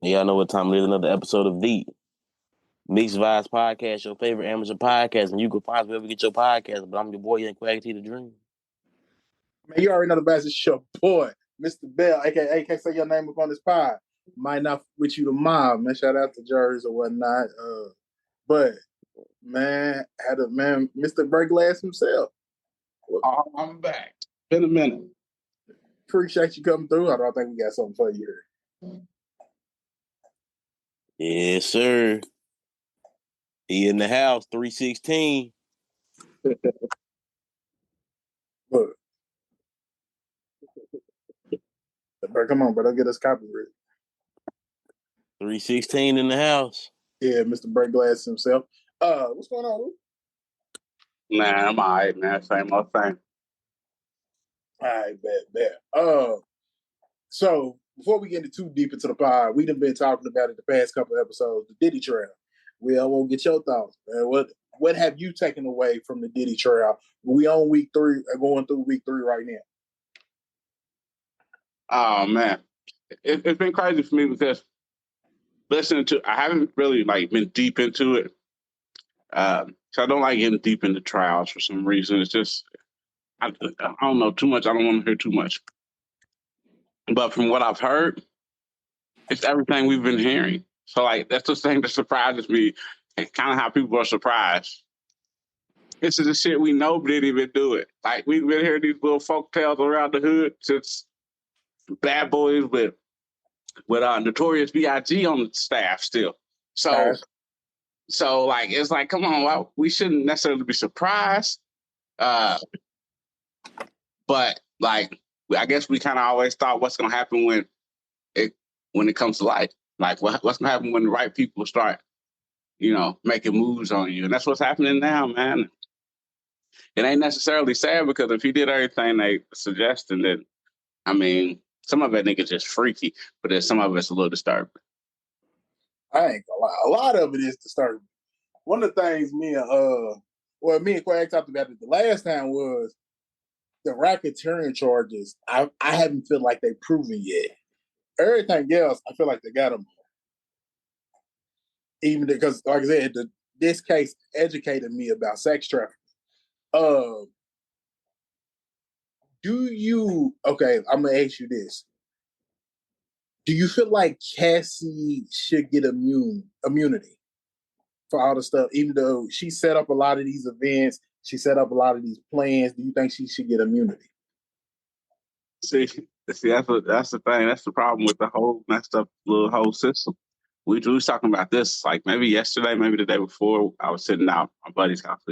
Y'all know what time it is. Another episode of the Mixed Vibes Podcast, your favorite amateur podcast, and you can find us wherever you get your podcast. But I'm your boy, Young Quaggy the Dream. Man, you already know the best. It's your boy, Mr. Bell, aka can't say your name up on this pod. Might not with you tomorrow, man. Shout out to Jerry's or whatnot. But man, Mr. Burglass himself. Oh, I'm back. Been a minute. Appreciate you coming through. I don't think we got something for you here. Yes, sir. He in the house, 316. Look. Bro, come on, bro. Don't get us copyright. 316 in the house. Yeah, Mr. Burglass himself. What's going on, Lou? Nah, I'm all right, man. Same old thing. All right, bet. So before we get too deep into the pod, we've been talking about it the past couple of episodes, the Diddy Trail. I won't get your thoughts, man. What have you taken away from the Diddy Trail? We on week 3, going through week 3 right now. Oh man, it's been crazy for me because I haven't really been deep into it. So I don't like getting deep into trials for some reason. It's just I don't know too much. I don't want to hear too much. But from what I've heard, it's everything we've been hearing. So that's the thing that surprises me. It's kind of how people are surprised. This is the shit we know didn't even do it. We've been hearing these little folk tales around the hood since Bad Boys with Notorious B.I.G. on the staff still. So it's come on, well, we shouldn't necessarily be surprised. But I guess we kind of always thought what's going to happen when it comes to life. What's going to happen when the right people start, making moves on you. And that's what's happening now, man. It ain't necessarily sad because if he did everything they suggested, then, some of it niggas just freaky, but then some of it's a little disturbing. I ain't gonna lie. A lot of it is disturbing. One of the things me and Quag talked about it the last time was the racketeering charges. I haven't feel like they proven yet. Everything else, I feel like they got them. Even because, like I said, this case educated me about sex trafficking. I'm gonna ask you this. Do you feel like Cassie should get immunity for all the stuff, even though she set up a lot of these events, she set up a lot of these plans? Do you think she should get immunity? See, that's the thing. That's the problem with the whole messed up little whole system. We was talking about this maybe yesterday, maybe the day before. I was sitting out at my buddy's house,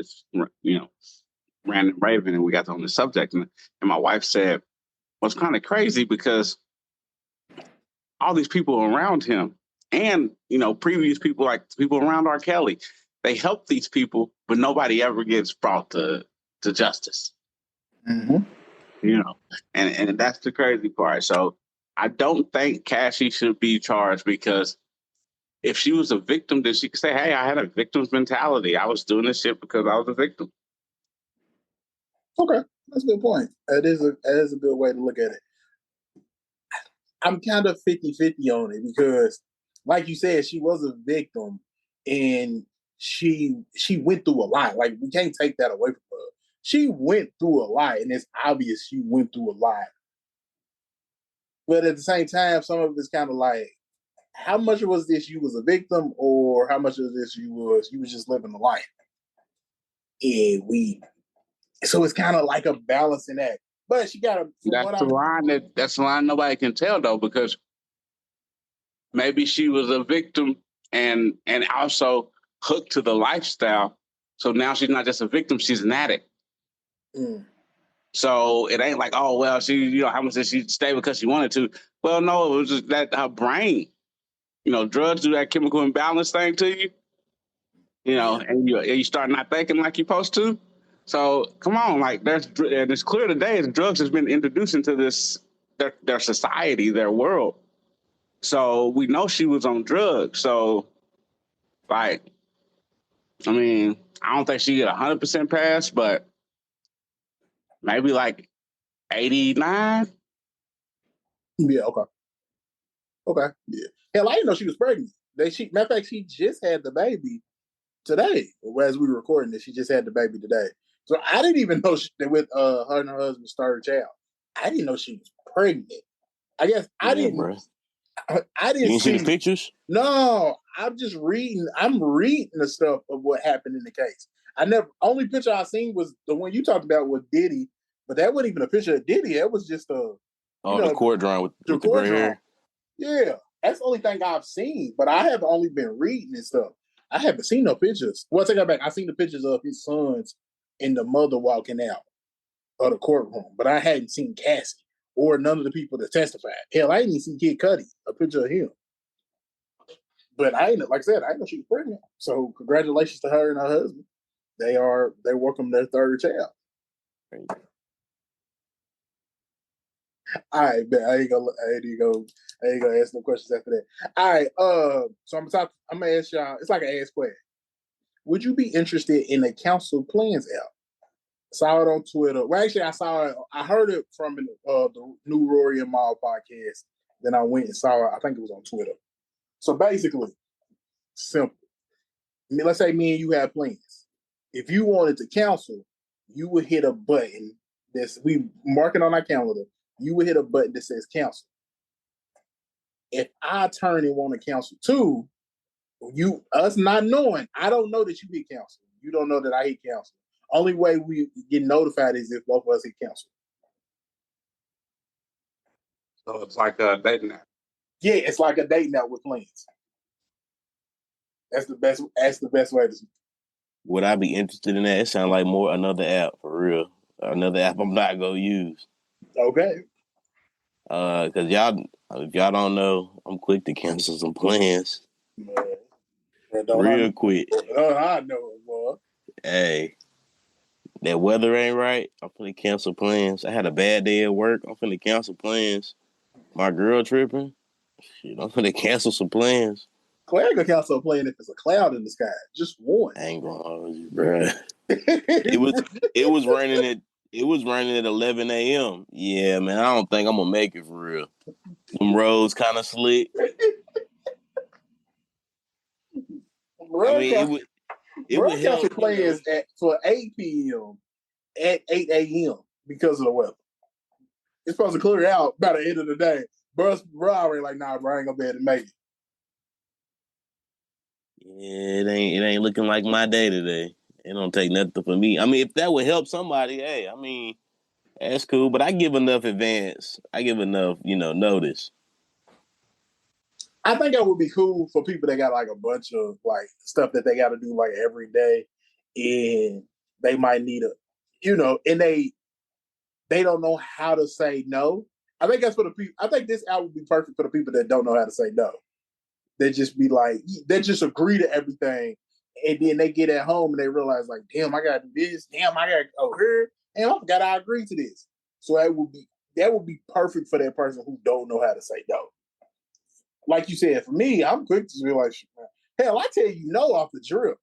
random raving, and we got on the subject, and my wife said, "What's kind of crazy because all these people around him, and previous people like people around R. Kelly, they help these people, but nobody ever gets brought to justice." Mm-hmm. And that's the crazy part. So I don't think Cassie should be charged because if she was a victim, then she could say, "Hey, I had a victim's mentality. I was doing this shit because I was a victim." Okay, that's a good point. That is a good way to look at it. I'm kind of 50-50 on it because, like you said, she was a victim and she went through a lot. Like, we can't take that away from her. She went through a lot, and it's obvious she went through a lot. But at the same time, some of it's kind of like, how much was this you was a victim, or how much of this you was just living a life? So it's kind of like a balancing act. But she got a. That's the line nobody can tell though, because maybe she was a victim and also hooked to the lifestyle. So now she's not just a victim; she's an addict. Mm. So it ain't like, oh well, she how much did she stay because she wanted to? Well, no, it was just that her brain. Drugs do that chemical imbalance thing to you. And you start not thinking like you're supposed to. So come on, and it's clear today that drugs has been introduced into their society, their world. So we know she was on drugs. So, I don't think she get 100% pass, but maybe 89. Yeah, okay. Okay. Yeah. Hell, I didn't know she was pregnant. Matter of fact, she just had the baby today. As we were recording this, she just had the baby today. So I didn't even know that with her and her husband started a child. I didn't know she was pregnant. I guess I didn't. Bro. I didn't You didn't see the pictures? No, I'm just reading. I'm reading the stuff of what happened in the case. Only picture I seen was the one you talked about with Diddy, but that wasn't even a picture of Diddy. That was just the court drawing with the gray hair. Yeah, that's the only thing I've seen. But I have only been reading and stuff. I haven't seen no pictures. Well, I take that back. I seen the pictures of his sons and the mother walking out of the courtroom, but I hadn't seen Cassie or none of the people that testified. Hell, I didn't even see Kid Cudi, a picture of him. But I ain't, like I said, I didn't know she was pregnant. So congratulations to her and her husband. They welcome their third child. All right, bet. I ain't gonna ask no questions after that. All right, so I'm gonna ask y'all. It's like an ask question. Would you be interested in a council plans app? Saw it on Twitter. Well, actually, I heard it from the new Rory and Mal podcast. Then I went and saw it. I think it was on Twitter. So basically, simple. Let's say me and you have plans. If you wanted to cancel, you would hit a button we mark it on our calendar. You would hit a button that says cancel. If I turn and want to cancel too, us not knowing, I don't know that you hit cancel. You don't know that I hit cancel. Only way we get notified is if both of us hit cancel. So it's like a dating app. Yeah, it's like a dating app with plans. That's the best way to. Would I be interested in that? It sounds like more another app for real. Another app I'm not gonna use. Okay. Cause if y'all don't know, I'm quick to cancel some plans. Real quick. I know it, boy. Hey, that weather ain't right. I'm finna cancel plans. I had a bad day at work. I'm finna cancel plans. My girl tripping. Shit, I'm finna cancel some plans. Claire gonna cancel a plan if there's a cloud in the sky. Just one. I ain't gonna hold you, bro. It was raining at 11 a.m. Yeah, man. I don't think I'm gonna make it for real. Them roads kind of slick. I mean, it would help. Plans for 8 p.m. at 8 a.m. because of the weather. It's supposed to clear out by the end of the day. Bro, already like, nah, bro, I ain't gonna be able to make it. Yeah, it ain't looking like my day today. It don't take nothing for me. I mean, if that would help somebody, hey, I mean, that's cool. But I give enough advance. I give enough, notice. I think that would be cool for people that got like a bunch of like stuff that they got to do like every day, and they might need and they don't know how to say no. I think that's for the people. I think this app would be perfect for the people that don't know how to say no. They just be like, they just agree to everything, and then they get at home and they realize like, damn, I gotta do this. Damn, I gotta go here. Damn, I forgot I agreed to this. So that would be perfect for that person who don't know how to say no. Like you said, for me, I'm quick to be like, hell, I tell you no off the drip.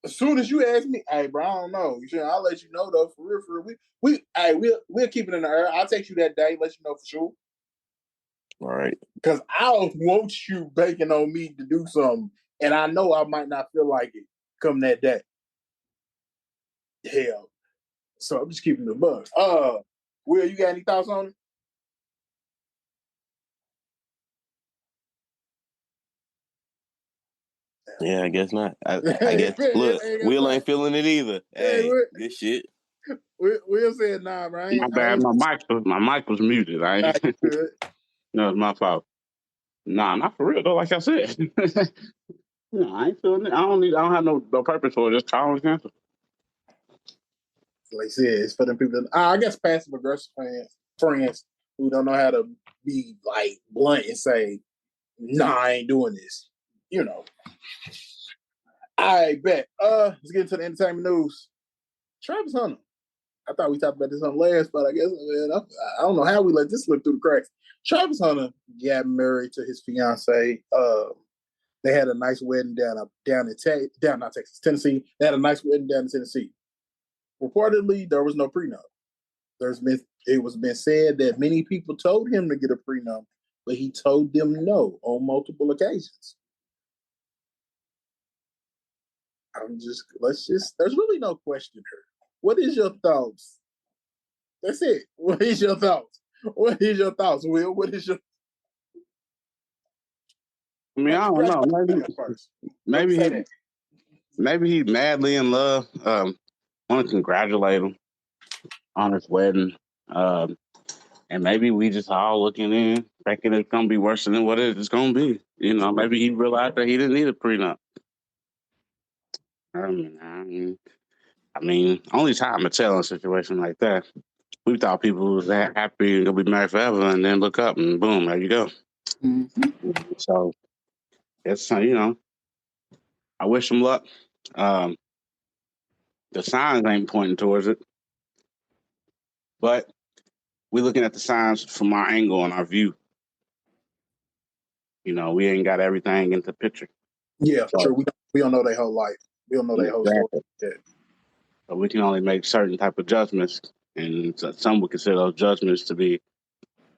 As soon as you ask me, hey, bro, I don't know. I'll let you know though, for real. We'll keep it in the air. I'll text you that day, let you know for sure. All right. Because I don't want you banking on me to do something, and I know I might not feel like it come that day. Hell. So I'm just keeping the bucks. Will, you got any thoughts on it? Yeah, I guess not. I guess. Look, Will ain't feeling it either. Hey, good shit. Will said, nah, bro. My bad. My mic was muted. No, it's my fault. Nah, not for real though. Like I said, no, I ain't feeling it. I don't have no purpose for it. Just call and cancel. Like I said, it's for them people. I guess passive aggressive friends who don't know how to be like blunt and say, "Nah, I ain't doing this." I bet. Let's get into the entertainment news. Travis Hunter. I thought we talked about this on last, but I guess I don't know how we let this slip through the cracks. Travis Hunter got married to his fiance. They had a nice wedding not Texas, Tennessee. They had a nice wedding down in Tennessee. Reportedly, there was no prenup. It was been said that many people told him to get a prenup, but he told them no on multiple occasions. There's really no question here. What is your thoughts? That's it. What is your thoughts? What is your thoughts, Will? What is your... I mean, I don't know. Maybe he's madly in love. Want to congratulate him on his wedding. And maybe we just all looking in, thinking it's gonna be worse than what it's gonna be. You know, maybe he realized that he didn't need a prenup. I mean, only time to tell in a situation like that. We thought people was that happy and gonna be married forever, and then look up and boom, there you go. Mm-hmm. So it's I wish him luck. The signs ain't pointing towards it, but we're looking at the signs from our angle and our view. You know, we ain't got everything in the picture. Yeah, so, true. We don't know their whole life. We don't know their whole story. Yeah. But we can only make certain type of judgments, and some would consider those judgments to be,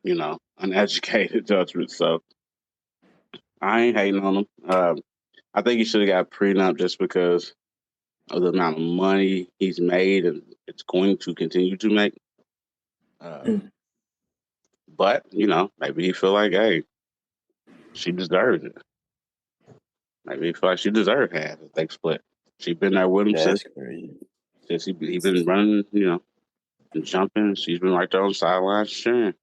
uneducated judgments. So I ain't hating on him. I think he should have got a prenup just because of the amount of money he's made and it's going to continue to make. But, maybe he feel like, hey, she deserves it. Maybe he feel like she deserved half if they split. She been there with him since he been running, and jumping. She's been right there on the sidelines cheering.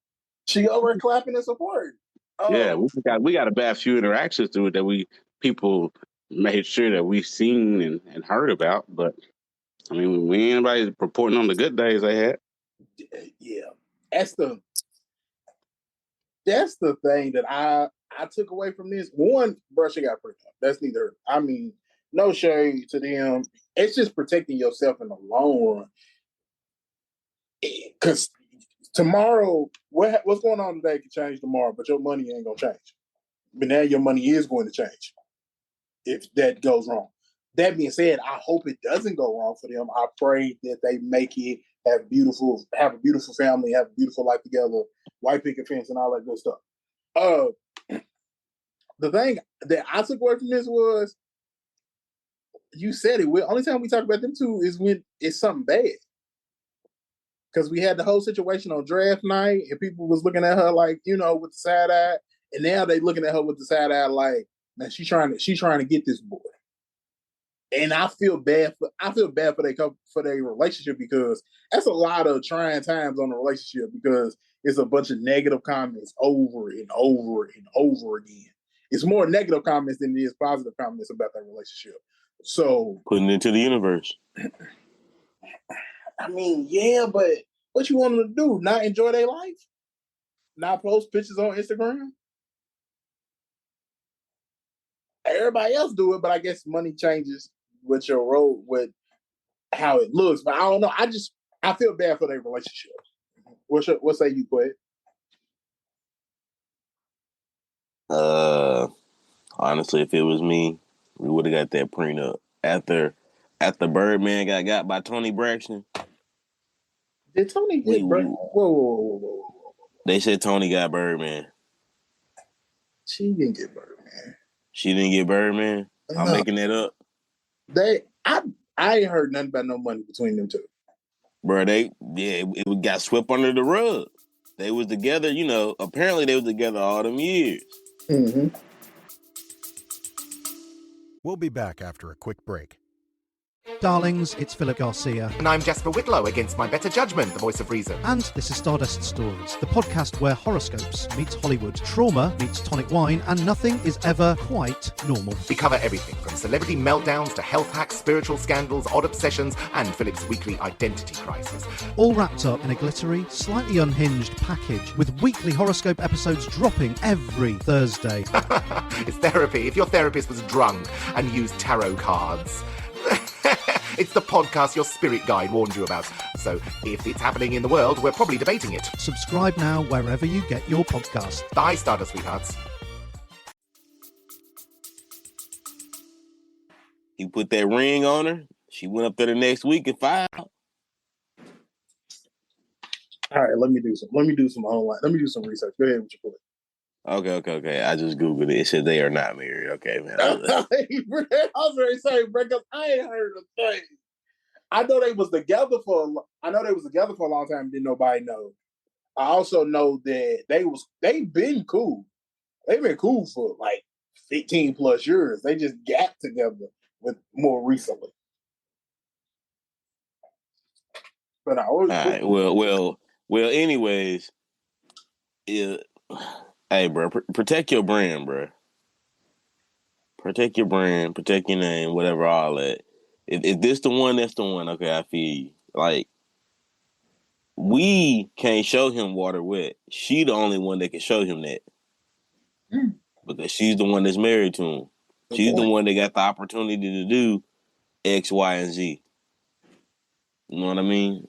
She over clapping and support. Oh. Yeah, we got a bad few interactions to it that people made sure that we've seen and heard about. But I mean, we ain't anybody reporting on the good days they had. Yeah, that's the thing that I took away from this. One, bro, she got pregnant. That's neither. I mean, no shade to them. It's just protecting yourself in the long run. Because tomorrow, what's going on today can change tomorrow, but your money ain't gonna change. But now your money is going to change if that goes wrong. That being said, I hope it doesn't go wrong for them. I pray that they make it, have a beautiful family, have a beautiful life together, white picket fence, and all that good stuff. The thing that I took away from this was, you said it. The only time we talk about them two is when it's something bad. Because we had the whole situation on draft night, and people was looking at her like, with the side eye, and now they looking at her with the side eye like, man, she's trying to get this boy. And I feel bad for their relationship, because that's a lot of trying times on the relationship, because it's a bunch of negative comments over and over and over again. It's more negative comments than it is positive comments about that relationship. So putting it into the universe. I mean, yeah, but what you want them to do? Not enjoy their life? Not post pictures on Instagram? Everybody else do it, but I guess money changes with your role, with how it looks. But I don't know. I feel bad for their relationship. What say you, Quay? Honestly, if it was me, we would have got that prenup after Birdman got by Tony Braxton. Did Tony get Birdman? Whoa. They said Tony got Birdman. She didn't get Birdman. She didn't get Birdman? No. I'm making that up. I ain't heard nothing about no money between them two. Bro, it got swept under the rug. They was together, apparently they was together all them years. Mm-hmm. We'll be back after a quick break. Darlings, it's Philip Garcia. And I'm Jasper Whitlow, against my better judgment, the voice of reason. And this is Stardust Stories, the podcast where horoscopes meets Hollywood, trauma meets tonic wine, and nothing is ever quite normal. We cover everything from celebrity meltdowns to health hacks, spiritual scandals, odd obsessions, and Philip's weekly identity crisis. All wrapped up in a glittery, slightly unhinged package, with weekly horoscope episodes dropping every Thursday. It's therapy if your therapist was drunk and used tarot cards. It's the podcast your spirit guide warned you about. So if it's happening in the world, we're probably debating it. Subscribe now wherever you get your podcast. Bye, Stardust sweethearts. He put that ring on her. She went up there the next week and filed. All right, let me do some online. Let me do some research. Go ahead with your point. Okay. I just Googled it. It said they are not married. Okay, man. I was ready to say breakup. I ain't heard a thing. I know they was together for a long time. Didn't nobody know. I also know that they've been cool. They've been cool for like 15 plus years. They just got together with more recently. But I always All right. Well. Anyways, yeah. Hey, bro, protect your brand, bro. Protect your brand, protect your name, whatever, all that. If this the one, that's the one. Okay, I feel you. Like, we can't show him water wet. She the only one that can show him that. Because she's the one that's married to him. She's the one that got the opportunity to do X, Y, and Z. You know what I mean?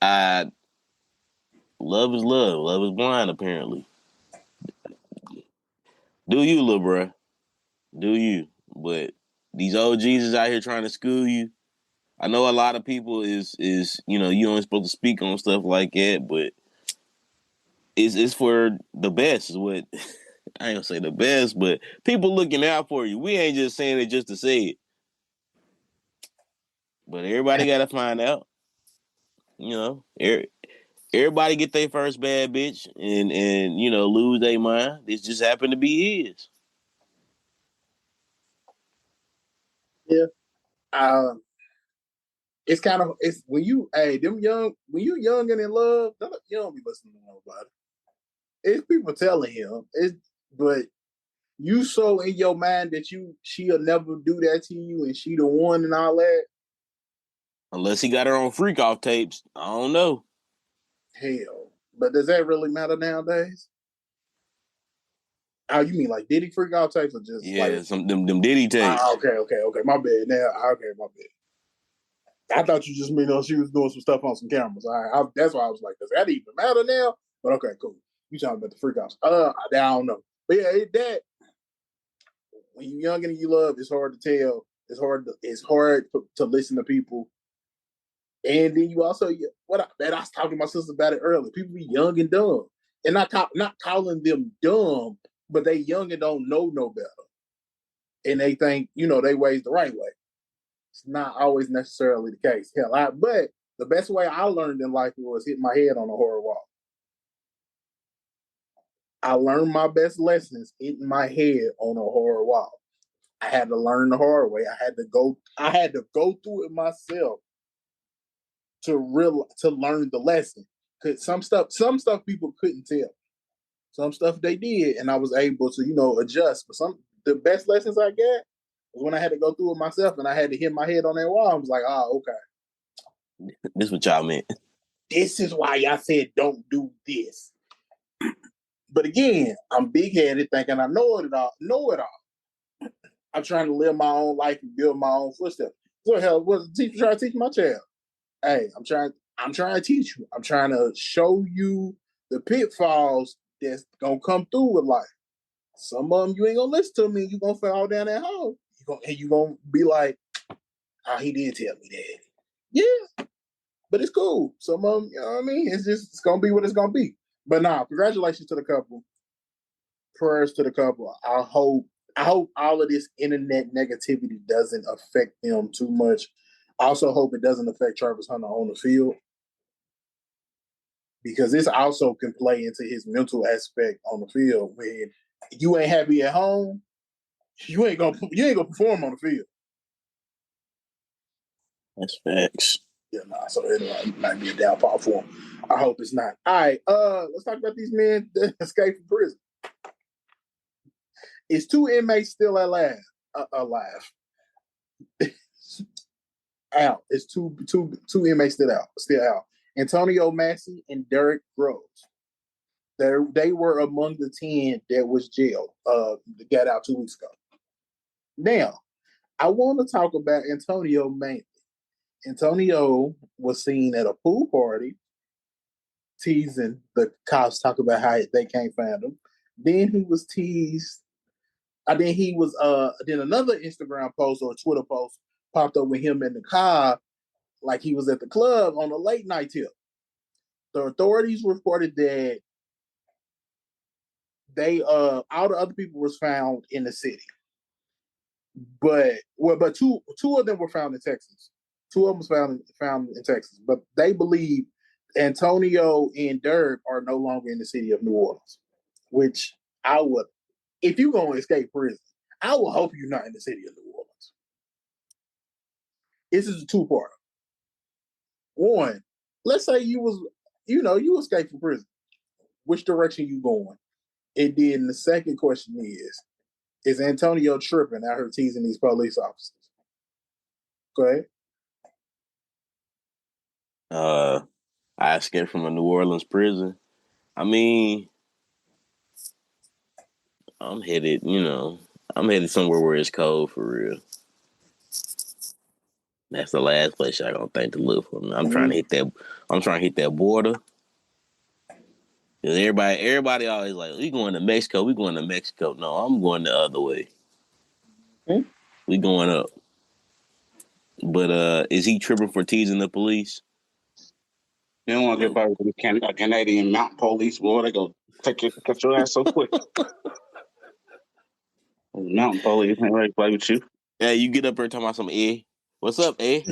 I love is love. Love is blind, apparently. Do you, little bruh. Do you. But these OGs is out here trying to school you. I know a lot of people is you only supposed to speak on stuff like that, but it's for the best is what I ain't gonna say the best, but people looking out for you. We ain't just saying it just to say it. But everybody gotta find out. Everybody get their first bad bitch and lose their mind. This just happened to be his. Yeah. It's kind of when you when you young and in love, you don't be listening to nobody. It's people telling him. But you so in your mind that she'll never do that to you and she the one and all that. Unless he got her on freak off tapes. I don't know. Hell. But does that really matter nowadays? Oh, you mean like Diddy freak off tapes or just like some them Diddy tapes? Okay. My bad. My bad. I thought you just mean she was doing some stuff on some cameras. That's why I was like, does that even matter now? But okay, cool. You talking about the freak offs? I don't know. But yeah, that when you're young and you love, it's hard to tell. It's hard to listen to people. And then you also I was talking to my sister about it earlier. People be young and dumb, and not calling them dumb, but they young and don't know no better, and they think they ways the right way. It's not always necessarily the case. But the best way I learned in life was hitting my head on a horror wall. I learned my best lessons hitting my head on a horror wall. I had to learn the hard way. I had to go through it myself to learn the lesson. Cause some stuff people couldn't tell. Some stuff they did, and I was able to, adjust. But the best lessons I got was when I had to go through it myself and I had to hit my head on that wall. I was like, okay. This is what y'all meant. This is why y'all said don't do this. But again, I'm big-headed thinking I know it all. I'm trying to live my own life and build my own footsteps. So hell, what's the teacher trying to teach my child? Hey, I'm trying to teach you. I'm trying to show you the pitfalls that's gonna come through with life. Some of them you ain't gonna listen to me. You gonna fall down that hole. You gonna be like, he did tell me that. Yeah, but it's cool. Some of them, you know what I mean. It's gonna be what it's gonna be. But congratulations to the couple. Prayers to the couple. I hope all of this internet negativity doesn't affect them too much. I also hope it doesn't affect Travis Hunter on the field, because this also can play into his mental aspect on the field. When you ain't happy at home, you ain't gonna perform on the field. That's facts. Yeah, so it might be a downfall for him. I hope it's not. All right, let's talk about these men that escaped from prison. Is 2 inmates still alive? Out. It's two inmates still out. Antonio Massey and Derek Groves. They were among the 10 that was jailed. Got out 2 weeks ago. Now, I want to talk about Antonio mainly. Antonio was seen at a pool party teasing the cops, talk about how they can't find him. Then he was teased. Then another Instagram post or Twitter post popped up with him in the car, like he was at the club on a late night tip. The authorities reported that they all the other people was found in the city. But two of them were found in Texas. Two of them was found in Texas. But they believe Antonio and Dirk are no longer in the city of New Orleans. Which I would, if you're gonna escape prison, I will hope you're not in the city of New Orleans. This is a two-parter. One, let's say you escaped from prison. Which direction you going? And then the second question is Antonio tripping out here teasing these police officers? Go ahead. I escaped from a New Orleans prison. I mean, I'm headed somewhere where it's cold for real. That's the last place y'all gonna think to look for me. I'm trying to hit that border. Cause everybody always like, we going to Mexico. No, I'm going the other way. We going up. But is he tripping for teasing the police? You don't want to get by with the Canadian mountain police, boy. They go cut your ass so quick. Mountain police ain't ready to play with you. Yeah, you get up here talking about some A. What's up, A?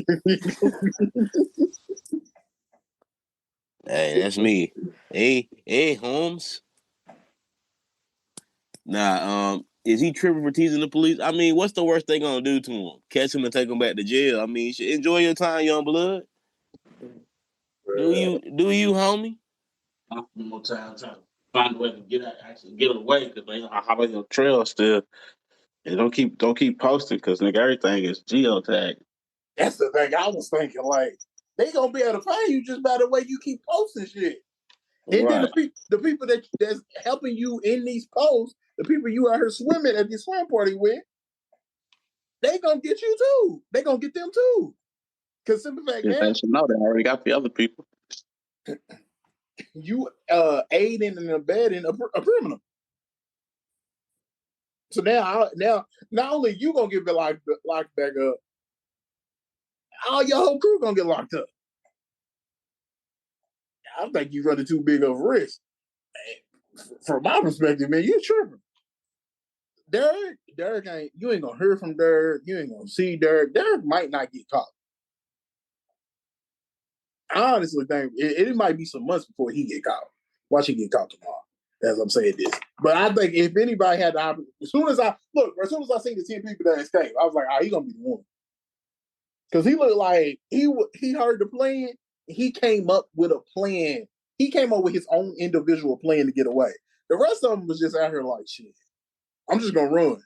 Hey, that's me. Hey, Holmes. Nah, is he tripping for teasing the police? I mean, what's the worst they gonna do to him? Catch him and take him back to jail? I mean, enjoy your time, young blood. Do you, homie? One more time, trying to find a way to get away because they how your trail still. And don't keep posting because nigga everything is geotagged. That's the thing I was thinking. Like they gonna be able to find you just by the way you keep posting shit. And then the people that's helping you in these posts, the people you out here swimming at the swim party with, they gonna get you too. They gonna get them too. Because simple fact, they should know they already got the other people. You aiding and abetting a criminal. So now, not only you gonna get locked back up, all your whole crew gonna get locked up. I think you running too big of a risk. From my perspective, man, you tripping. Derek ain't. You ain't gonna hear from Derek. You ain't gonna see Derek. Derek might not get caught. I honestly think it might be some months before he get caught. Watch him get caught tomorrow. As I'm saying this, but I think if anybody had the opportunity, as soon as I seen the 10 people that escaped, I was like, he gonna be the one. Because he looked like he heard the plan. He came up with a plan. He came up with his own individual plan to get away. The rest of them was just out here like, shit, I'm just gonna run.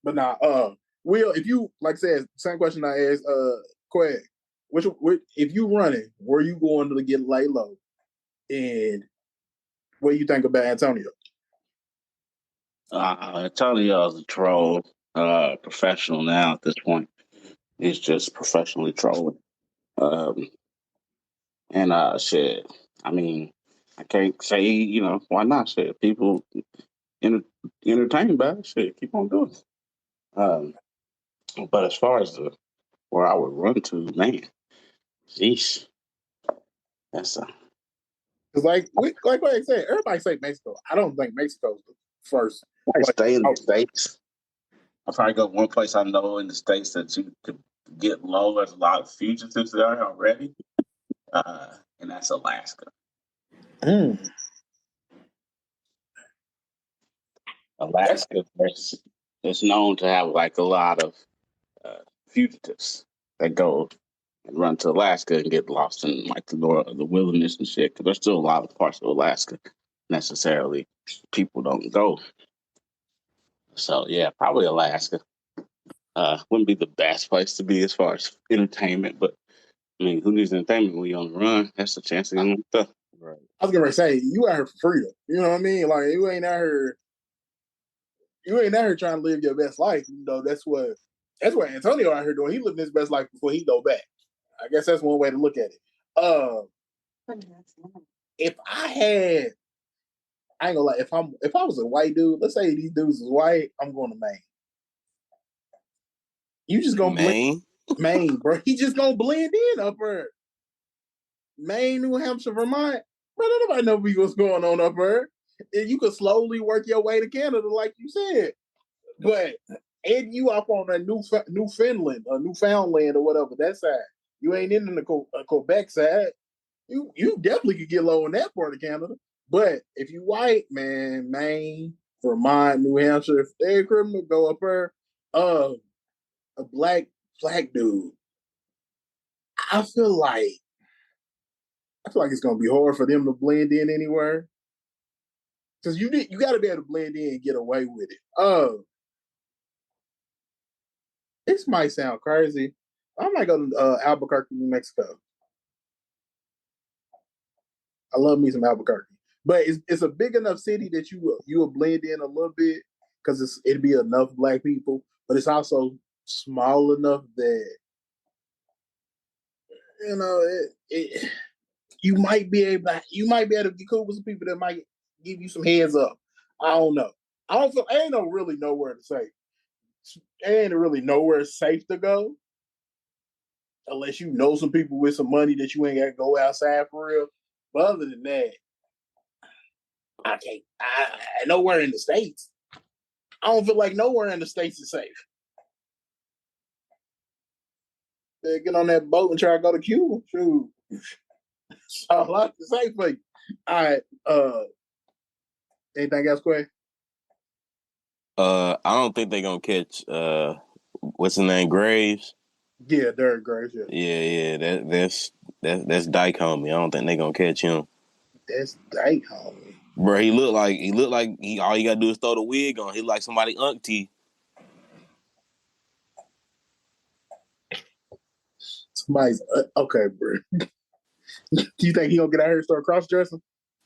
But now, Will, if you like I said, same question I asked Quag, which if you running, where you going to get lay low? And what do you think about Antonio? Antonio's a troll, professional now at this point. He's just professionally trolling. Shit. I mean, I can't say, why not? Shit, people entertained by it. Shit, keep on doing it. But as far as where I would run to, man, jeez, that's because like what I said, everybody say Mexico. I don't think Mexico's the first. I stay in the States. I'll probably go one place I know in the States that you could get low. There's a lot of fugitives there already, and that's Alaska. Alaska is known to have like a lot of fugitives that go and run to Alaska and get lost in like the wilderness and shit. Because there's still a lot of parts of Alaska necessarily people don't go. So yeah, probably Alaska. Wouldn't be the best place to be as far as entertainment, but I mean, who needs entertainment when you're on the run? That's the chance to get stuff. Right. I was gonna say you out here for freedom. You know what I mean? Like you ain't out here trying to live your best life. You know, that's what Antonio out here doing. He living his best life before he go back. I guess that's one way to look at it. If I ain't gonna lie, if I was a white dude, let's say these dudes is white, I'm going to Maine. You just gonna Maine, bro. He just gonna blend in up there. Maine, New Hampshire, Vermont. Man, nobody know what's going on up there. And you can slowly work your way to Canada, like you said. But and you up on that Newfoundland or Newfoundland or whatever that side. You ain't in the Quebec side. You definitely could get low in that part of Canada. But if you white, man, Maine, Vermont, New Hampshire, if they're criminal, go up there. A black dude. I feel like it's gonna be hard for them to blend in anywhere. Because you got to be able to blend in and get away with it. This might sound crazy. I might go to Albuquerque, New Mexico. I love me some Albuquerque, but it's a big enough city that you will blend in a little bit because it'd be enough black people, but it's also small enough that you might be able to be cool with some people that might give you some heads up. I don't know. I ain't really nowhere to say. Ain't really nowhere safe to go unless you know some people with some money that you ain't got to go outside for real. But other than that, I can't. Nowhere in the States. I don't feel like nowhere in the States is safe. Get on that boat and try to go to Cuba. Shoot. That's all I have to say for you. All right. Anything else, Quay? I don't think they're gonna catch what's his name, Graves. Yeah, Derek Graves. Yeah. That's Dyke homie. I don't think they're gonna catch him. That's Dyke homie. Bro, he looked like all you gotta do is throw the wig on. He like somebody auntie. Somebody's okay, bro. Do you think he gonna get out here and start cross dressing?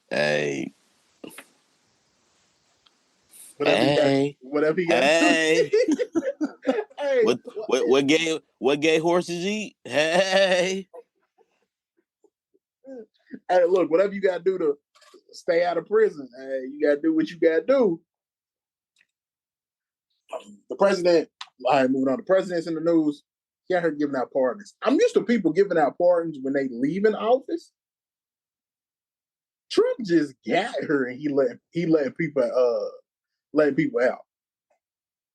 Hey. Whatever he got. Hey. Hey. What gay horses eat? Hey. Hey, look, whatever you gotta do to stay out of prison, hey, you gotta do what you gotta do. The president, all right, moving on. The president's in the news. He out here giving out pardons. I'm used to people giving out pardons when they leave in office. Trump just got her and he let people out.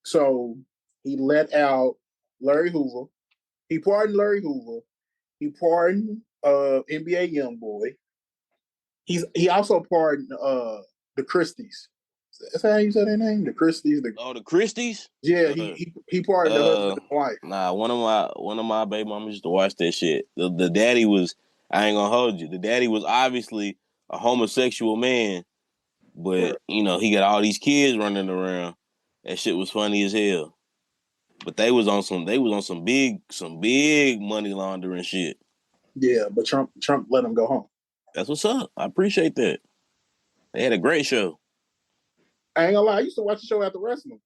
So he let out Larry Hoover. He pardoned Larry Hoover. He pardoned NBA YoungBoy. He also pardoned the Christies. That's how you say their name? The Christies. The Christies? Yeah, he pardoned the husband and wife. Nah, one of my baby mamas used to watch that shit. The daddy was, I ain't gonna hold you. The daddy was obviously a homosexual man, but he got all these kids running around. That shit was funny as hell. But they was on some big money laundering shit. Yeah, but Trump let them go home. That's what's up. I appreciate that. They had a great show. I ain't gonna lie, I used to watch the show after wrestling.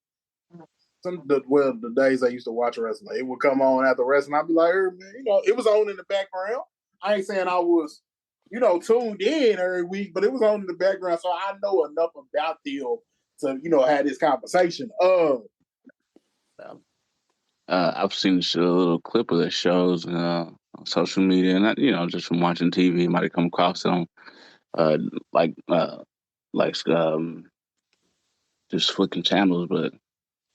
The days I used to watch wrestling, it would come on after wrestling. I'd be like, hey, man, it was on in the background. I ain't saying I was, tuned in every week, but it was on in the background, so I know enough about them to, have this conversation. I've seen a little clip of the shows on social media, and just from watching TV, might have come across it on just flicking channels, but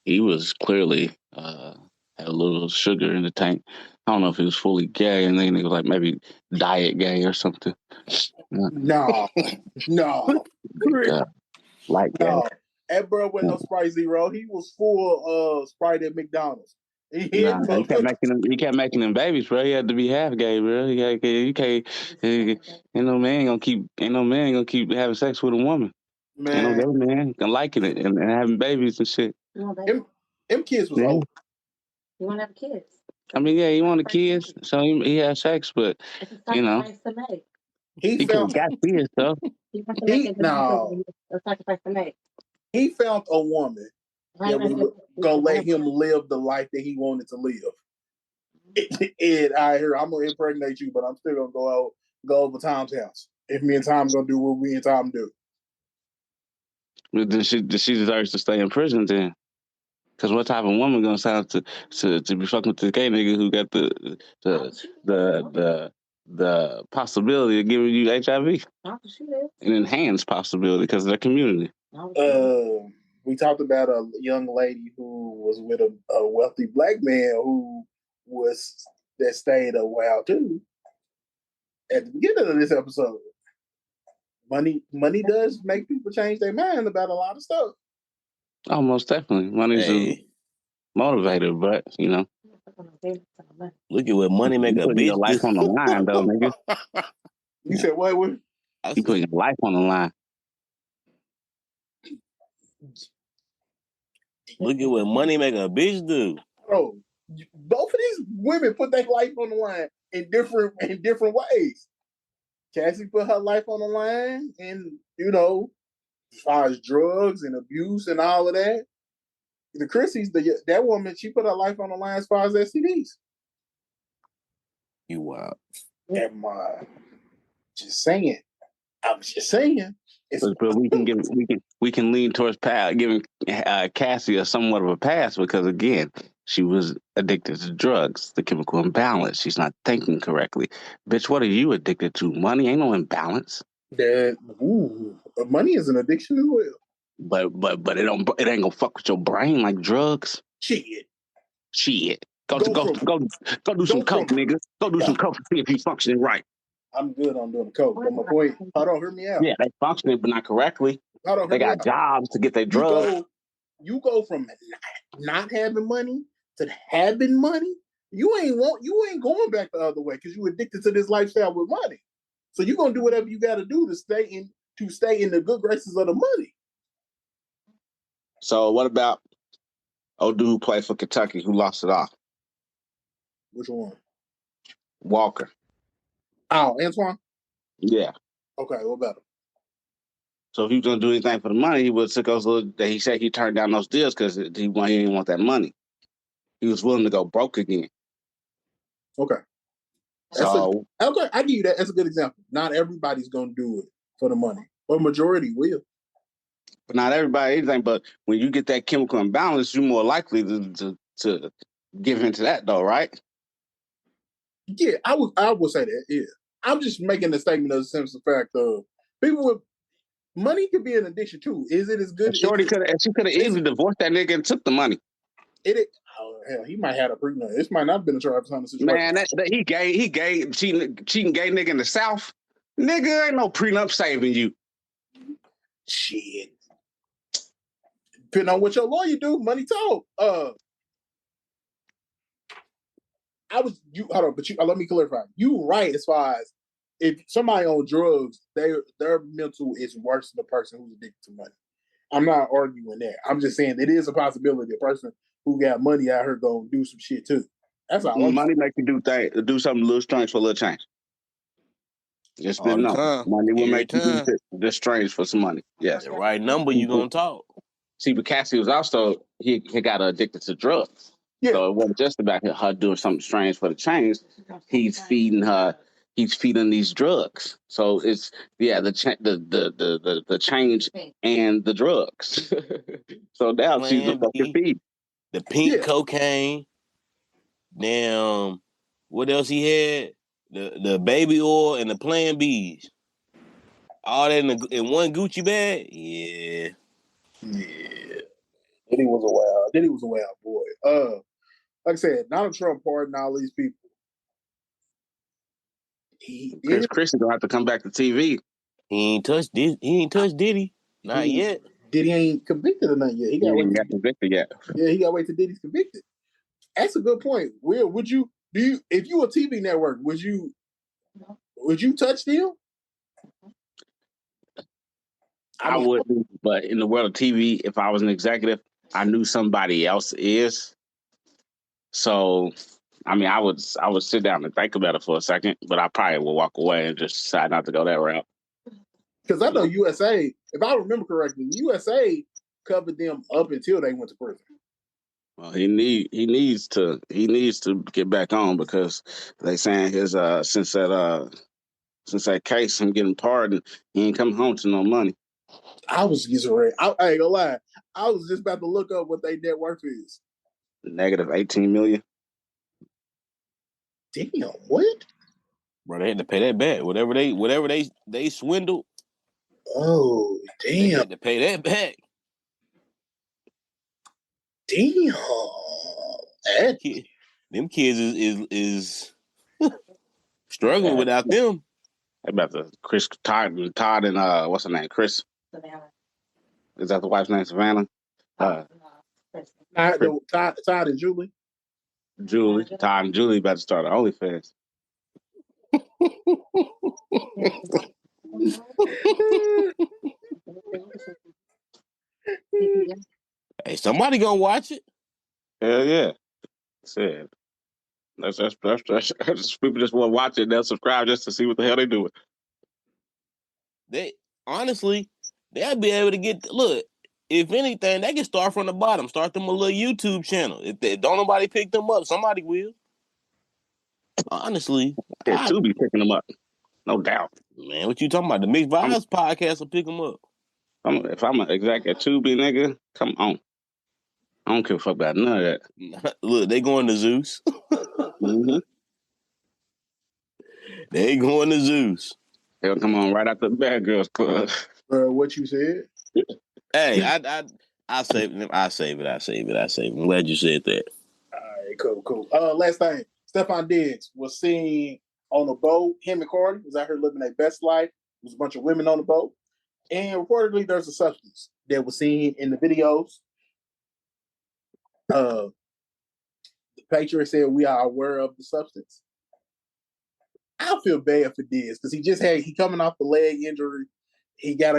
he was clearly had a little sugar in the tank. I don't know if he was fully gay, and then he was like maybe diet gay or something. No. Like no. That bro with no Sprite Zero. He was full Sprite at McDonald's. He kept making them babies, bro. He had to be half gay, bro. You can't. Ain't no man gonna keep having sex with a woman. Man, ain't no gay man gonna liking it and having babies and shit. Them kids was old. You want to have kids? I mean, yeah, he wanted kids, so he had sex, but it's a sacrifice to make. He could have got kids though. He wants to make a sacrifice to make. He found a woman that was gonna let him live the life that he wanted to live. And I'm gonna impregnate you, but I'm still gonna go over Tom's house. If me and Tom gonna do what we and Tom do. But then she deserves to stay in prison then. Because what type of woman gonna sign up to be fucking with this gay nigga who got the possibility of giving you HIV. An enhanced possibility because of the community. We talked about a young lady who was with a wealthy black man that stayed a while too. At the beginning of this episode, money does make people change their mind about a lot of stuff. Oh, most definitely. Money's a motivator, but look at what money make a putting your bitch life on the line, though, nigga. You said what? You putting your life on the line. Look at what money make a bitch do. Bro, both of these women put their life on the line in different ways. Cassie put her life on the line, and as far as drugs and abuse and all of that. The Chrissy's, that woman, she put her life on the line as far as STDs. You wild. Am I just saying? I'm just saying. But we can lean towards giving Cassie a somewhat of a pass because again, she was addicted to drugs, the chemical imbalance. She's not thinking correctly. Bitch, what are you addicted to? Money ain't no imbalance. Money is an addiction as well. But it ain't gonna fuck with your brain like drugs. Shit. Go do some coke, nigga. Go do some coke to see if you functioning right. I'm good on doing coke. But my point, hold on, hear me out. Yeah, they functioning, but not correctly. They got jobs to get their drugs. You go from not having money to having money. You ain't going back the other way because you addicted to this lifestyle with money. So you're gonna do whatever you got to do to stay in the good graces of the money. So what about old dude who played for Kentucky who lost it all? Which one? Walker. Oh, Antoine? Yeah. Okay, what about him? So if he was going to do anything for the money, he would have took those he said he turned down those deals because he didn't want that money. He was willing to go broke again. Okay. I give you that. That's a good example. Not everybody's going to do it for the money, but majority will. But not everybody anything. But when you get that chemical imbalance, you're more likely to give into that, though, right? Yeah, I would say that. Yeah, I'm just making a statement of the simple fact of people with money could be an addiction too. Is it as good? She could have easily divorced that nigga and took the money. Hell, he might have a prenup. This might not have been a Travis Hunter situation. Man, he gay cheating gay nigga in the South. Nigga, ain't no prenup saving you. Shit. Depending on what your lawyer do, money talk. Let me clarify. You right as far as if somebody on drugs, their mental is worse than the person who's addicted to money. I'm not arguing that. I'm just saying it is a possibility a person who got money out here gonna do some shit too. That's all. Money make you do something a little strange for a little change. Just didn't know. Money will make you do this strange for some money. Yes. The right number, you gonna talk. See, but Cassie was also he got addicted to drugs. Yeah. So it wasn't just about her doing something strange for the change. He's feeding these drugs. So it's the change and the drugs. So now she's a fucking feed. The pink cocaine. Damn, what else he had? The baby oil and the Plan Bs. All that in one Gucci bag? Yeah. Diddy was a wild boy. Like I said, Donald Trump pardoned all these people. Chris is gonna have to come back to TV. He ain't touched Diddy. Not yet. Diddy ain't convicted or nothing yet. He got convicted yet. Yeah, he got to wait till Diddy's convicted. That's a good point. Will, if you a TV network, would you touch them? I wouldn't, but in the world of TV, if I was an executive, I knew somebody else is. So, I mean, I would sit down and think about it for a second, but I probably would walk away and just decide not to go that route. Because I know USA, if I remember correctly, USA covered them up until they went to prison. Well, he needs to get back on because they saying his since that case, him getting pardoned, he ain't coming home to no money. I was getting ready. I ain't gonna lie. I was just about to look up what their net worth is. Negative 18 million. Damn, what? Bro, they had to pay that back. Whatever they swindled. Oh, damn. They had to pay that back. Damn. Them kids is struggling without them. They about to Todd and what's her name? Chris. Savannah. Is that the wife's name? Savannah? Todd and Julie. Todd and Julie about to start an OnlyFans. Hey, somebody gonna watch it. Hell yeah. Said. That's people just want to watch it. They'll subscribe just to see what the hell they doing. They honestly, they'll be able to get. Look, if anything, they can start from the bottom. Start them a little YouTube channel. If don't nobody pick them up, somebody will. Honestly, Yeah, to be picking them up, no doubt. Man, what you talking about? The Mixed Vibes podcast will pick them up. If I'm an exec at Tubi, nigga, come on. I don't give a fuck about none of that. Look, they going to Zeus. Mm-hmm. They going to Zeus. They'll come on right after the Bad Girls Club. What you said? Hey, I save it. I save it. I'm glad you said that. All right, cool. Last thing, Stephon Diggs was seen on a boat. Him and Cardi was out here living their best life. There was a bunch of women on the boat, and reportedly there's a substance that was seen in the videos. The Patriots said we are aware of the substance. I feel bad for Diggs because he coming off the leg injury. He got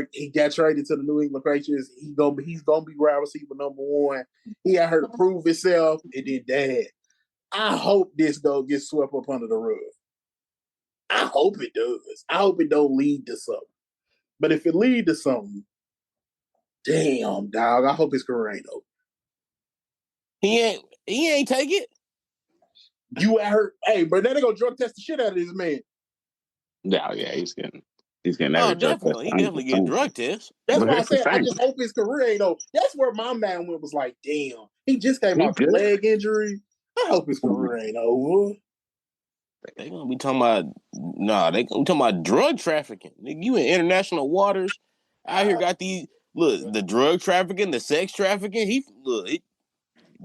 traded to the New England Patriots. He's gonna be wide receiver number one. He got her to prove himself, and then dad. I hope this gets swept up under the rug. I hope it does. I hope it don't lead to something. But if it lead to something, damn dog, I hope his career ain't over. He ain't take it. You at her, hey, but then they gonna drug test the shit out of this man. Yeah, he's getting Oh, definitely. He definitely getting drug tests. That's why I said I just hope his career ain't over. That's where my mind went, was like, damn, he just came off a leg injury. I hope his career ain't over. They gonna be talking about they gonna be talking about drug trafficking. Nigga, you in international waters out here got these the drug trafficking, the sex trafficking. He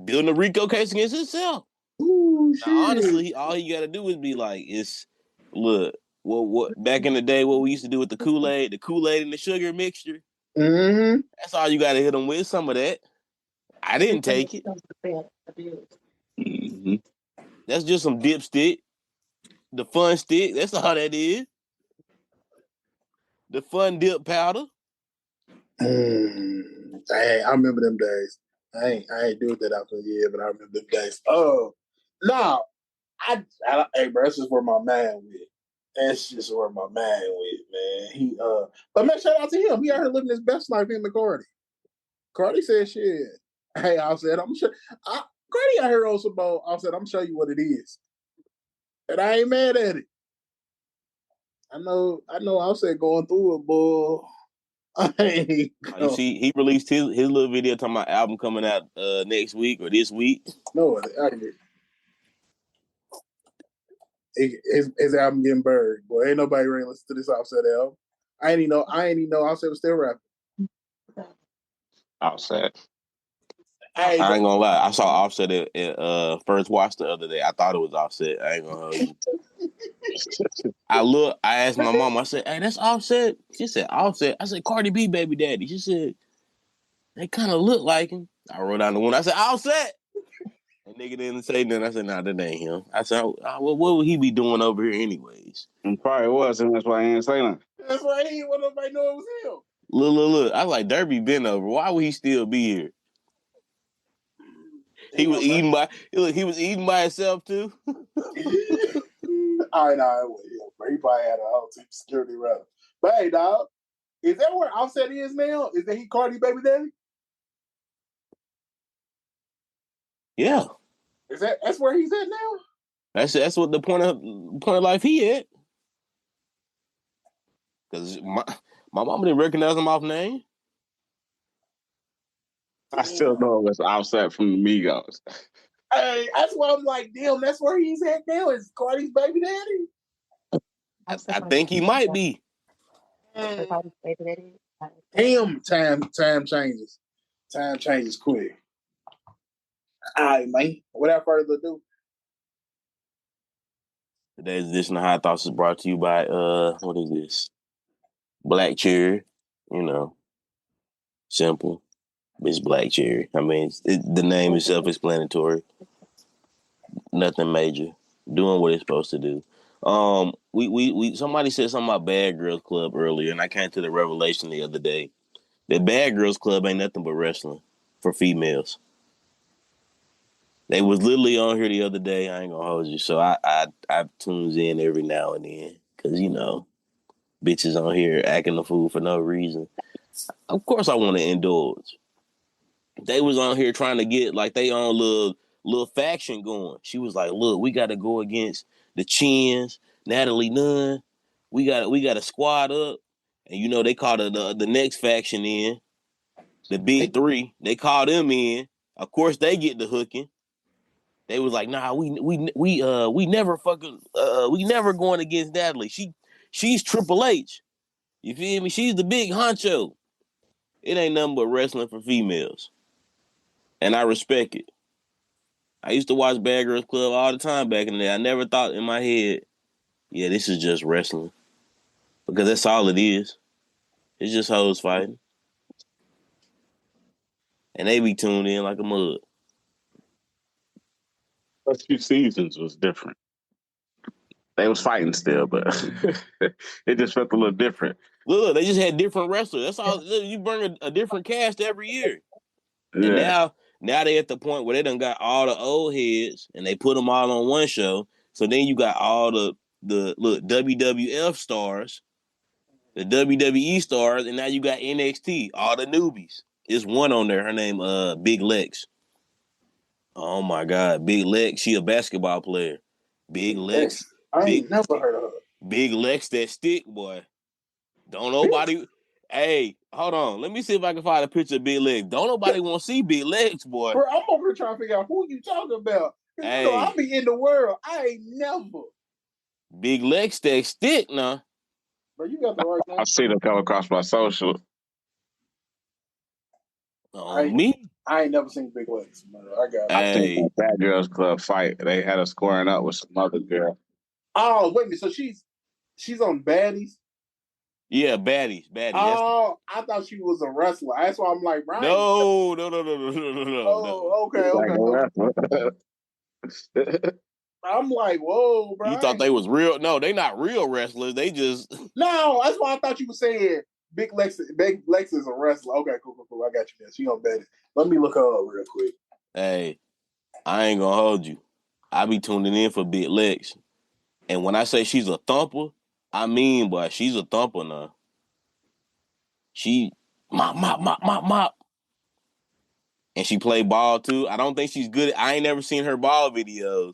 building a RICO case against himself. Ooh, shit. Now, honestly, all he gotta do is be like, what back in the day, what we used to do with the Kool-Aid and the sugar mixture. Mm-hmm. That's all you gotta hit him with, some of that. I didn't take it. Mm-hmm. That's just some dipstick. The fun stick, that's all that is. The fun dip powder. I remember them days. I ain't doing that out for a year, but I remember them days. Hey, bro, that's just where my man went. That's just where my man went, man. But man, shout out to him. He out here living his best life in the Cardi. Cardi said, "Shit, hey," I said, "I'm sure." Cardi out here also about. I said, "I'm show you what it is," and I ain't mad at it. I know. I said going through it, boy. You see, he released his little video talking about album coming out next week or this week. No, his album getting buried. Boy, ain't nobody really listen to this Offset album. I ain't even know Offset was still rapping. Offset. I ain't gonna lie. I saw Offset at First Watch the other day. I thought it was Offset. I ain't gonna hold you. I asked my mom, I said, "Hey, that's Offset?" She said, "Offset." I said, "Cardi B baby daddy." She said, "They kind of look like him." I wrote down the one. I said, "Offset." And nigga didn't say nothing. I said, "Nah, that ain't him." I said, "What would he be doing over here anyways?" And probably was, and that's why I ain't say nothing. That's why he didn't want nobody to know it was him. Look. I was like, Derby been over. Why would he still be here? He was eating by himself too. All right, he probably had a whole team security around him. But hey, dog, is that where Offset is now? Is that he Cardi baby daddy? Yeah. That's where he's at now? That's what the point of life he at. Cause my mama didn't recognize him off name. I still know it was Offset from the Migos. Hey, that's why I'm like, damn, that's where he's at now. Is Cardi's baby daddy? I think he might be. Damn, time changes. Time changes quick. All right, man. Without further ado. Today's edition of High Thoughts is brought to you by what is this? Black Cherry. You know, simple. It's Black Cherry. I mean, the name is self-explanatory. Nothing major. Doing what it's supposed to do. We somebody said something about Bad Girls Club earlier, and I came to the revelation the other day that Bad Girls Club ain't nothing but wrestling for females. They was literally on here the other day. I ain't gonna hold you. So I tunes in every now and then because you know bitches on here acting a fool for no reason. Of course, I want to indulge. They was on here trying to get like they own little faction going. She was like, "Look, we got to go against the Chins, Natalie Nunn. We got to squad up." And you know they called the next faction in the Big Three. They called them in. Of course, they get the hooking. They was like, "Nah, we never fucking we never going against Natalie. She's Triple H. You feel me? She's the big honcho. It ain't nothing but wrestling for females, and I respect it. I used to watch Bad Girls Club all the time back in the day. I never thought in my head, yeah, this is just wrestling. Because that's all it is. It's just hoes fighting. And they be tuned in like a mug. First few seasons was different. They was fighting still, but it just felt a little different. Look, they just had different wrestlers. That's all. Look, you bring a different cast every year. Yeah. And now they at the point where they done got all the old heads and they put them all on one show. So then you got all the WWF stars, the WWE stars, and now you got NXT, all the newbies. There's one on there. Her name Big Lex. Oh my God, Big Lex. She a basketball player. Big Lex. I ain't never heard of her. Big Lex, that stick boy. Don't nobody. Hey, hold on. Let me see if I can find a picture of Big Legs. Don't nobody want to see Big Legs, boy. Bro, I'm over here trying to figure out who you talking about. Hey. You know, I be in the world. I ain't never. Big Legs, that stick, nah. Bro, you got the right name. I see them come across my social. Me? I ain't never seen Big Legs. I got it. I think Bad Girls Club fight. They had her squaring up with some other girl. Oh, wait a minute. So she's on Baddies? Yeah, Baddies. Oh, I thought she was a wrestler. That's why I'm like, Brian. No. Oh, okay. I'm like, whoa, bro. You thought they was real? No, they not real wrestlers. They just no. That's why I thought you were saying Big Lex is a wrestler. Okay, cool. I got you there. She on Baddies. Let me look her up real quick. Hey, I ain't gonna hold you. I be tuning in for Big Lex, and when I say she's a thumper, I mean, boy, she's a thumper now. She mop. And she play ball too. I don't think she's good. I ain't never seen her ball videos,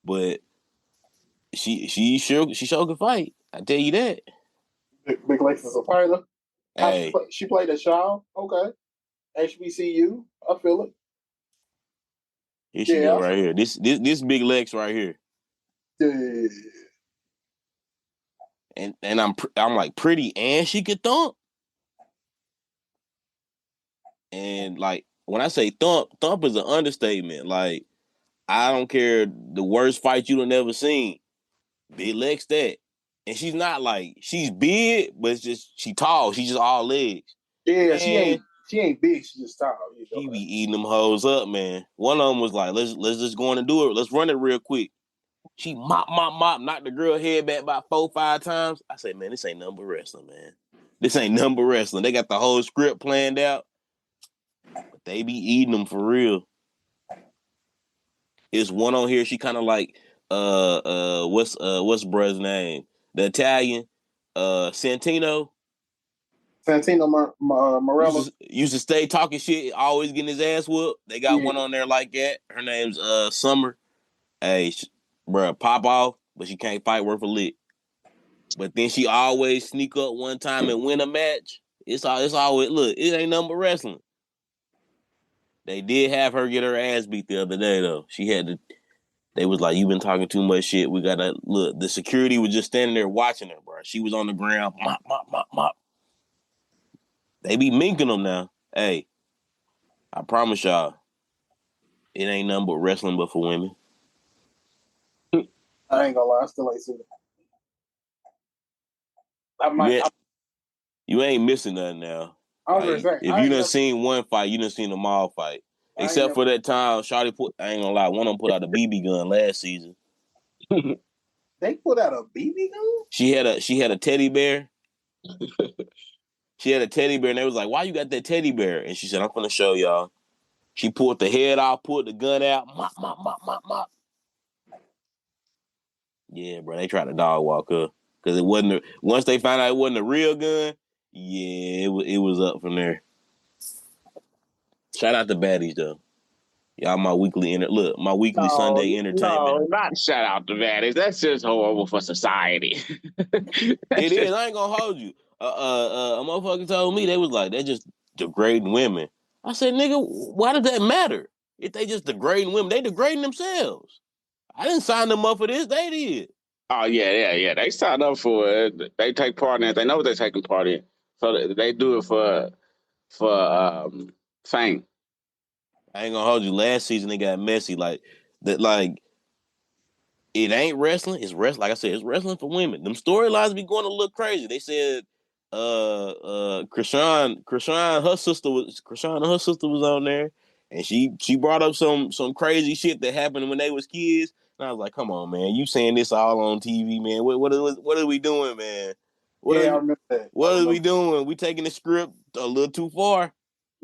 but she sure can fight. I tell you that. Big Lex is a fighter. Hey, she played at Shaw. Okay, HBCU. I feel it. Here she go right here. This Big Lex right here. Yeah. And I'm like pretty, and she could thump. And like when I say thump is an understatement. Like I don't care the worst fight you done ever seen. Big Lex that. And she's not like she's big, but it's just she tall. She's just all legs. Yeah, man, she ain't big. She's just tall. She be eating them hoes up, man. One of them was like, let's just go on and do it. Let's run it real quick. She mop, knocked the girl head back about 4-5 times. I said, man, this ain't nothing but wrestling, man. This ain't nothing but wrestling. They got the whole script planned out, but they be eating them for real. There's one on here. She kind of like what's brother's name? The Italian Santino. Morello used to stay talking shit, always getting his ass whooped. They got one on there like that. Her name's Summer. Hey, bruh, pop off, but she can't fight worth a lick. But then she always sneak up one time and win a match. It's always look. It ain't nothing but wrestling. They did have her get her ass beat the other day though. She had They was like, "You been talking too much shit. We gotta look." The security was just standing there watching her, bro. She was on the ground, mop, mop, mop, mop. They be minking them now. Hey, I promise y'all, it ain't nothing but wrestling, but for women. I ain't gonna lie, I still ain't seen it. You ain't missing nothing now. I was gonna say, if you done seen one fight, you done seen them all fight. Except for that time, Shawty I ain't gonna lie, one of them put out a BB gun last season. They put out a BB gun? She had a teddy bear. She had a teddy bear, and they was like, "Why you got that teddy bear?" And she said, "I'm gonna show y'all." She pulled the head out, pulled the gun out, mop, mop, mop, mop, mop. Yeah, bro, they tried to dog walk her because it wasn't. Once they found out it wasn't a real gun, yeah, it was up from there. Shout out to baddies though. Y'all my weekly Sunday entertainment. No, not shout out to baddies. That's just horrible for society. It is. I ain't gonna hold you. A motherfucker told me they was like, they're just degrading women. I said, nigga, why does that matter? If they just degrading women, they degrading themselves. I didn't sign them up for this. They did. Oh yeah. They signed up for it. They take part in it. They know what they're taking part in. So they do it for fame. I ain't gonna hold you. Last season they got messy. Like that. Like it ain't wrestling. It's wrestling. Like I said, it's wrestling for women. Them storylines be going a little crazy. They said, Krishan and her sister was on there, and she brought up some crazy shit that happened when they was kids. And I was like, come on, man, you saying this all on TV, man? What are we doing, man? I remember that. What are we doing? We taking the script a little too far.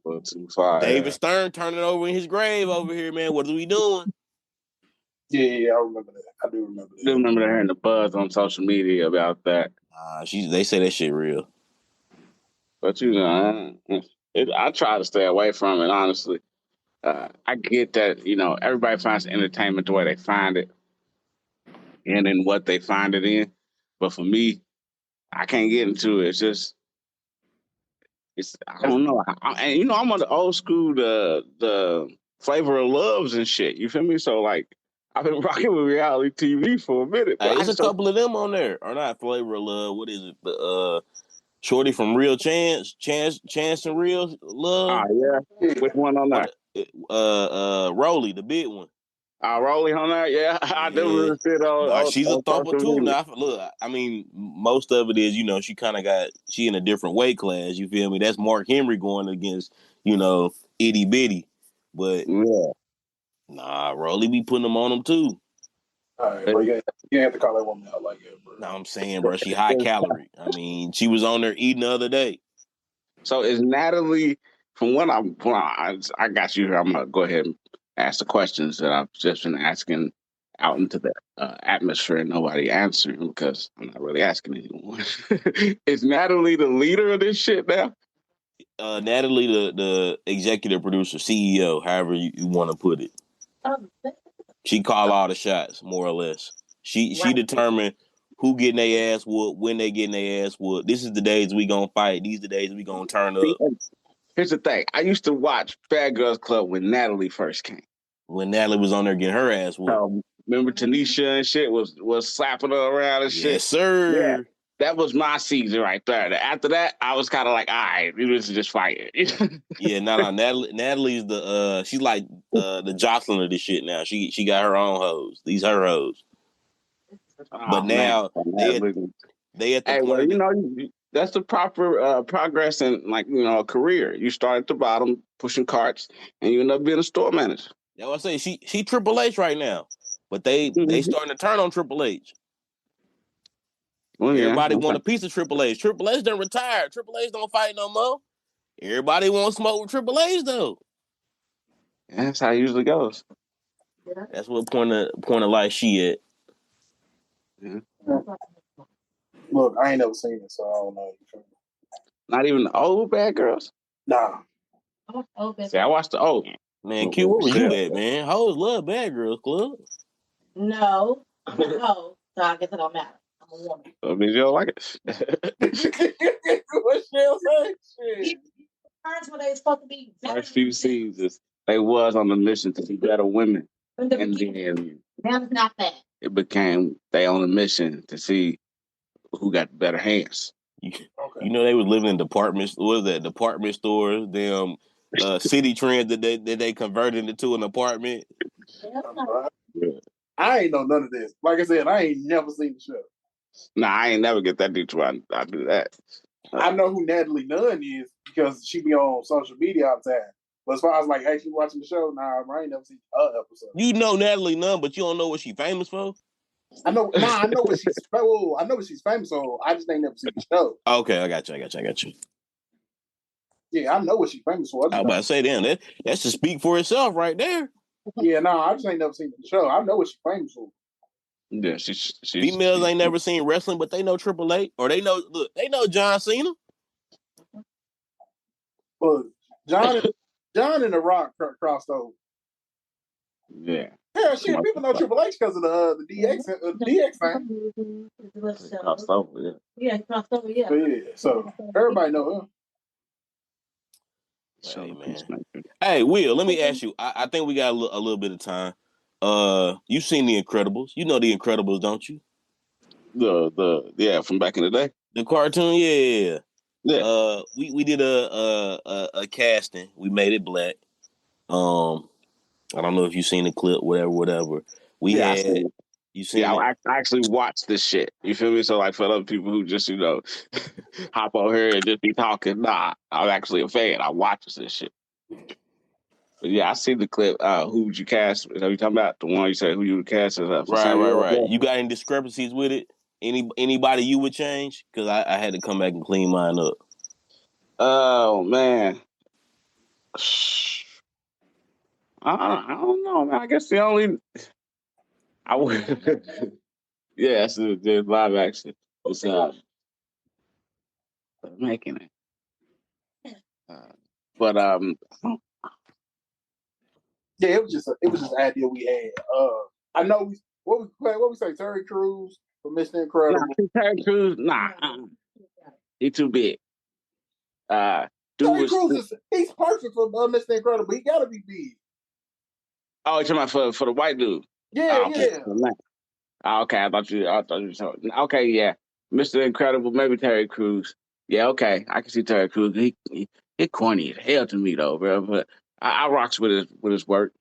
A little too far. David Stern turning over in his grave over here, man. What are we doing? Yeah, I remember that. I do remember that. I do remember hearing the buzz on social media about that. They say that shit real. But I try to stay away from it, honestly. I get that, everybody finds entertainment the way they find it and in what they find it in. But for me, I can't get into it. I don't know. I'm on the old school, the flavor of loves and shit. You feel me? So, like, I've been rocking with reality TV for a minute. But It's a couple of them on there. Or not Flavor of Love. What is it? The Shorty from Real Chance and Real Love. Yeah. Which one on that? Rolly, the big one. Rolly on that? Yeah. I do sit on. She's a thumper too. Now, look, I mean, most of it is, she in a different weight class. You feel me? That's Mark Henry going against, itty bitty. But yeah. Nah, Rolly be putting them on them too. All right, bro, you have to call that woman out like that, bro. No, I'm saying, bro, she high calorie. I mean, she was on there eating the other day. So is Natalie, from what I got you here, I'm going to go ahead and ask the questions that I've just been asking out into the atmosphere and nobody answering because I'm not really asking anyone. Is Natalie the leader of this shit now? Natalie, the executive producer, CEO, however you want to put it. She call all the shots, more or less. She determined who getting their ass whooped, when they getting their ass whooped. This is the days we gonna fight. These the days we gonna turn up. Here's the thing. I used to watch Bad Girls Club when Natalie first came. When Natalie was on there getting her ass whooped. Remember Tanisha and shit was slapping her around and shit? Yes, sir. Yeah. That was my season right there. After that, I was kind of like, all right, this is just fighting. Yeah, Natalie's she's like the Jocelyn of this shit now. She got her own hoes. These her hoes. But now they at the point. That's the proper progress in a career. You start at the bottom pushing carts, and you end up being a store manager. That's what I say. She Triple H right now, but they starting to turn on Triple H. Well, everybody want a piece of Triple H. Triple H done retired. Triple H don't fight no more. Everybody want to smoke with Triple H though. Yeah, that's how it usually goes. That's what point of life she at. Yeah. Look, I ain't never seen it, so I don't know. Not even the old Bad Girls? Nah. See, I watched the old. Man, Q, where were you at, man? Hoes love Bad Girls Club. No. So I guess it don't matter. I'm a woman. I mean, you don't like it. What she'll say? First, when they supposed to be first few seasons, they was on the mission to be better women. and then Now it's not that. it became they on a mission to see who got better hands. You know they was living in department. What was that? Department stores. Them city trends that they converted into an apartment. Yeah. I ain't know none of this. Like I said, I ain't never seen the show. Nah, I ain't never get that deep to I do that. I know who Natalie Nunn is because she be on social media all the time. But as far as like actually watching the show, nah, I ain't never seen an episode. You know Natalie Nunn, but you don't know what she famous for. I know what she's. Oh, I know what she's famous for. I just ain't never seen the show. Okay, I got you. Yeah, I know what she's famous for. I was about to say, damn, that should speak for itself right there. Yeah, no, I just ain't never seen the show. I know what she's famous for. Yeah, she's Females ain't never seen wrestling, but they know Triple H, or they know John Cena. But John and The Rock crossed over. Yeah. Yeah, shit, people know Triple H because of the DX thing. Crossed over, yeah. Yeah, crossed over, yeah. So everybody know him. So, Hey, man. Hey, Will, let me ask you. I think we got a little bit of time. You seen The Incredibles? You know The Incredibles, don't you? The from back in the day. The cartoon, yeah. Yeah. We did a casting. We made it black. I don't know if you seen the clip, whatever. You seen Yeah, it? I actually watched this shit. You feel me? So like for other people who just hop on here and just be talking, nah, I'm actually a fan. I watch this shit. But yeah, I see the clip. Who would you cast? Are you talking about the one you said who you would cast as for Right. Samuel? You got any discrepancies with it? Anybody you would change? Because I had to come back and clean mine up. Oh man, I don't know, man. I guess the only I would. Yeah, that's the live action. It's making it. But Yeah, it was just an idea we had. I know what we say. Terry Crews for Mr. Incredible. Terry Crews, he too big. Terry Crews he's perfect for Mr. Incredible. He gotta be big. Oh, you're talking about for the white dude? Yeah, Okay, I thought you were talking. Okay, yeah, Mr. Incredible, maybe Terry Crews. Yeah, okay, I can see Terry Crews. He corny as hell to me though, bro. But I rocks with his work.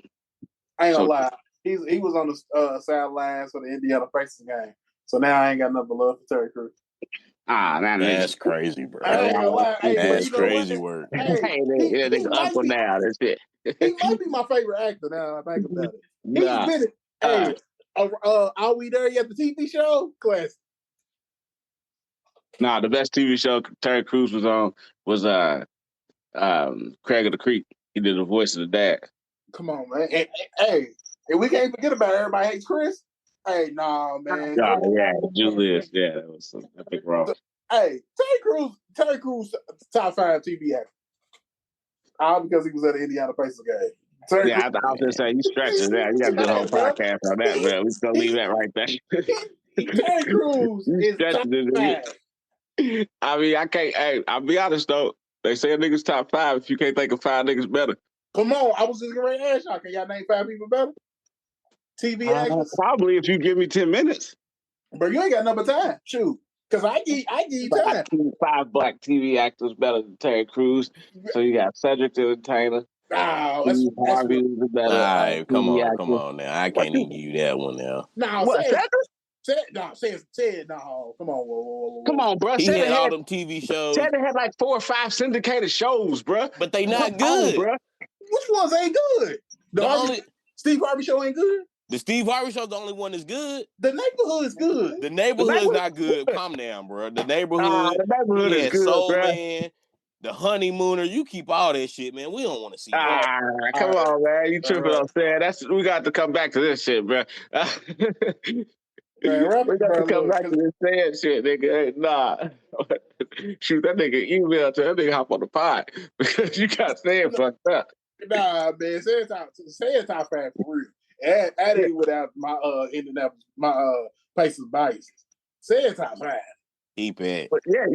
I ain't gonna lie. He was on the sidelines for the Indiana Pacers game. So now I ain't got nothing but love for Terry Crews. That's crazy, bro. I ain't gonna lie. Hey, that's crazy work. Hey, he uncle now. That's it. He might be my favorite actor now. I think about it. Nah. He's been Are We There Yet? The TV show? Classic. Nah, the best TV show Terry Crews was on was Craig of the Creek. He did the voice of the dad. Come on, man. And we can't forget about Everybody Hates Chris. Hey, nah, man. Yeah, Julius. Yeah, that was a big wrong. Hey, Terry Crews, top 5 TV actor. All because he was at the Indiana Pacers game. I was just saying, you stretching that. You got to do a whole podcast on that, man. We're going to leave that right there. Terry Crews is top 5. I mean, I can't. Hey, I'll be honest, though. They say a nigga's top 5 if you can't think of 5 niggas better. Come on. I was just going to ask y'all. Can y'all name 5 people better? TV actors? Probably if you give me 10 minutes. But you ain't got number time. Shoot. Because I give you time. I keep 5 black TV actors better than Terry Crews. So you got Cedric the Entertainer. No, Harvey the better. All right, come on now. I can't even give you that one now. No, what, Cedric? No, come on, whoa. Come on, bro. He had all them TV shows. Cedric had like 4 or 5 syndicated shows, bro. But they not good. Bro. Which ones ain't good? Steve Harvey show ain't good? The Steve Harvey show's the only one that's good. The Neighborhood is good. The Neighborhood's not good. Calm down, bro. The Neighborhood is good, Soul bro. Man, The Honeymooner. You keep all that shit, man. We don't want to see that. Come on, man. You tripping on saying we got to come back to this shit, bro. We got to come back to this saying shit, nigga. Hey, nah. Shoot, that nigga email to that nigga hop on the pod because you got saying fucked up. Nah, man. Say it top 5 for real. That ain't without my Indianapolis, my Pacers bias. Say it top 5. Keep it. But yeah,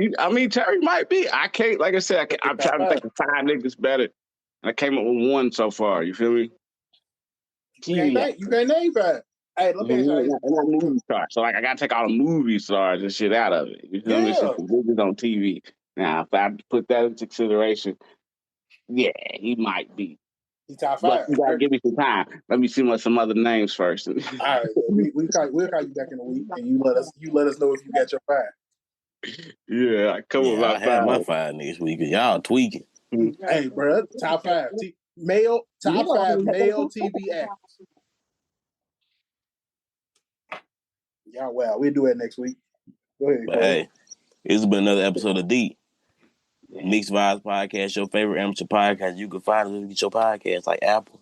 Terry might be. I can't, like I said, I'm trying to think of 5 niggas better. I came up with 1 so far. You feel me? TV actors. You can't name 5. Hey, let me ask you. And not movie stars. So like I gotta take all the movie stars and shit out of it. You feel me? It's just the niggas on TV. Now, if I put that into consideration, yeah, he might be. He top 5. But you gotta give me some time. Let me see some other names first. All right, we'll call you back in a week, and you let us know if you got your 5. Yeah, I come with my I have my 5. 5 next week. Y'all tweaking. Hey, bro, top 5 male TV actors. Yeah, well, we'll do it next week. Go ahead. But hey, this has been another episode of Deep. Mixed Vibes Podcast, your favorite amateur podcast. You can find us where you get your podcast, like Apple,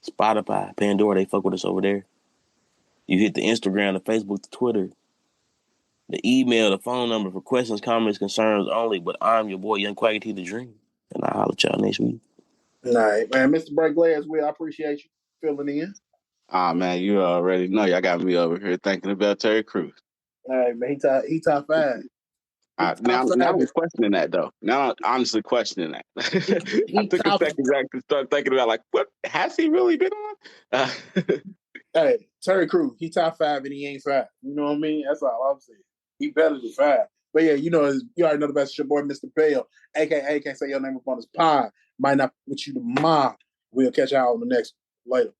Spotify, Pandora. They fuck with us over there. You hit the Instagram, the Facebook, the Twitter, the email, the phone number for questions, comments, concerns only. But I'm your boy, Young Quaggy T the Dream. And I'll holler at y'all next week. All right, man. Mr. Brett Glaswell, I appreciate you filling in. Man, you already know y'all got me over here thinking about Terry Crews. All right, man. He top 5. Now I'm questioning that though. Now I'm honestly questioning that. I took a second back to start thinking about like, what has he really been on? Hey, Terry Crews, he top 5 and he ain't 5. You know what I mean? That's all I'm saying. He better than 5. But yeah, you already know the best. It's your boy, Mr. Bell, aka can't say your name up on his pod. Might not put you to mob. We'll catch y'all on the next one. Later.